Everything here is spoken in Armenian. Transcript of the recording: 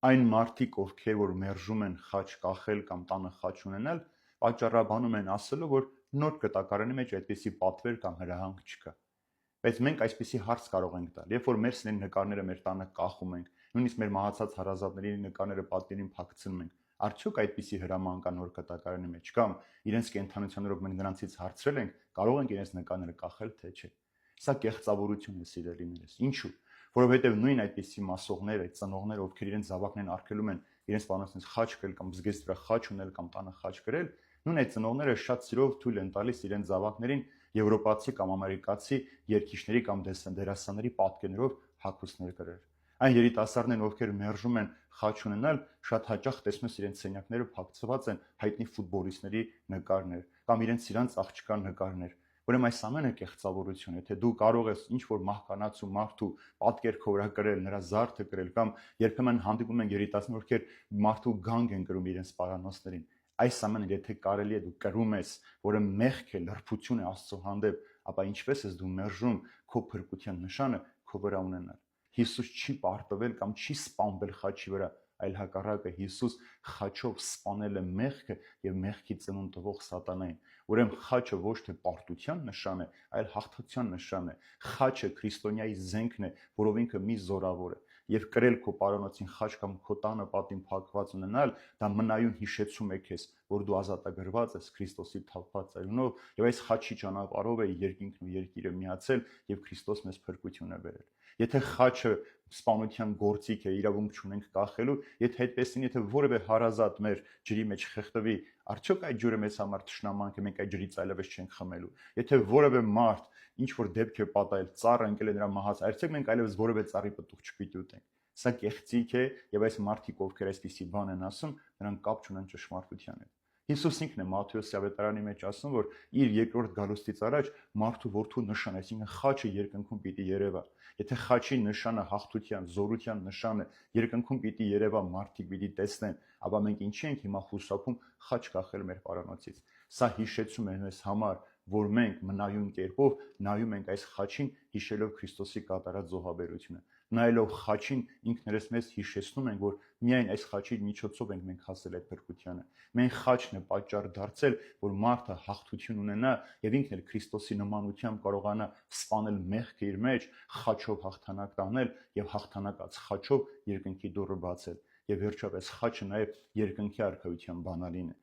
Այն մարդիկ, ովքեր որ մերժում են խաչ կախել կամ տանը խաչ ունենալ, պատճառաբանում են ասելով, որ նոր կտակարանի մեջ այդպիսի պատվեր կամ հրահանգ չկա։ Բայց մենք այսպիսի հարց կարող ենք տալ, երբ որ մեր սննդի նկարները մեր տանը կախում ենք, նույնիսկ մեր մահացած հարազատների նկարները պատկերին փակցնում ենք, արդյոք այդպիսի հրաման կա նոր կտակարանի մեջ կամ իրենց կենդանություններով մենք նրանցից հարցրել ենք, կարող ենք իրենց նկարները կախել, թե չէ։ Սա կեղծավորություն է, սիրելիներս։ Ինչու՞։ Որովհետև նույն այդպիսի մասողները, ծնողները, ովքեր իրենց զավակներին արգելում են իրենց պանոցից խաչ կրել կամ զգեստի վրա խաչ ունել կամ տանը խաչ կրել, նույն այդ ծնողները շատ սիրով թույլ են տալիս իրենց զավակներին եվրոպացի կամ ամերիկացի երգիչների կամ դերասանների պատկերներով հագուստներ կրել։ Այն երիտասարդներն, ովքեր մերժում են խաչ ունենալ, շատ հաճախ տեսնում ես իրենց սենյակները փակցված են հայտնի ֆուտբոլիստների նկարներ կամ իրենց սիրած աղջկա նկարներ։ Ուրեմն այս ամենը կեղծավորություն է, թե դու կարող ես ինչ-որ մահկանացու մարդու պատկեր քո վրա կրել, նրա զարդը կրել կամ երբեմն հանդիպում են երիտասարդներ, ովքեր մարդու գանգ են կրում իրենց պարանոցներին։ Այս ամենը եթե կարելի է դու կրում ես, որը մեղք է, լրբություն է Աստծո հանդեպ, ապա ինչպես ես դու մերժում քո փրկության նշանը քո վրա ունենալ։ Հիսուս չի պարտվել կամ չի սպանվել խաչի վրա, այլ հակառակը Հիսուս խաչով սպանել է մեղքը եւ մեղքի ծնունդ տվող սատանային։ Ուրեմն խաչը ոչ թե պարտության նշան է, այլ հաղթության նշան է։ Խաչը քրիստոնյայի զենքն է, որով ինքը մի զորավոր է։ Եվ կրել քո պարանոցին խաչ կամ քո տանը պատին փակված ունենալ, դա մնայուն հիշեցում է քեզ, որ դու ազատագրված ես Քրիստոսի թափված ծերունով, եւ այս խաչի ճանապարհով է երկինքն ու երկիրը միացել եւ Քրիստոս մեզ փրկություն է բերել։ Եթե խաչը սպանության գործիք է, իրավունք չունենք կախելու, եթե այդպես լինի, եթե որևէ հարազատ մեր ջրի մեջ խեղդվի, արդյոք այդ ջուրը մեզ համար թշնամանք է, մենք այդ ջրից այլևս չենք խմելու։ Եթե որևէ մարդ ինչ որ դեպք է պատահել, ծառը ընկել է նրա մահաց, արդյոք մենք այլևս որևէ ծառի պտուղ չպիտի ուտենք։ Սա կեղծիք է, եւ այս մարդիկ, ովքեր այսպիսի բան են ասում, նրանք կապ չունեն ճշմարտության հետ։ Հիսուս ինքն է Մատթեոս ավետարանի մեջ ասում, որ իր երկրորդ գալուստից առաջ մարդու որդու նշան, այսինքն խաչը երկնքում պիտի երևա։ Եթե խաչի նշանը հաղթության, զորության նշան է, երկնքում պիտի երևա, մարդիկ պիտի տեսնեն, ապա մենք ինչի ենք հիմա խուսափում խաչ կախել մեր պարանոցից։ Սա հիշեցում է մեզ համար, որ մենք մնայուն կերպով նայում ենք այս խաչին, հիշելով Քրիստոսի կատարած զոհաբերությունը։ Նայելով խաչին ինքներս մեզ հիշեցնում ենք, որ միայն այս խաչի միջոցով ենք մենք հասել այդ փրկությանը։ Մենք խաչն է պատճառ դարձել, որ մարդը հաղթություն ունենա եւ ինքն էլ Քրիստոսի նմանությամբ կարողանա սպանել մեղքը իր մեջ, խաչով հաղթանակ տանել եւ հաղթանակած խաչով երկնքի դուռը բացել։ Եվ վերջապես խաչը նաեւ երկնքի արքայության բանալին է։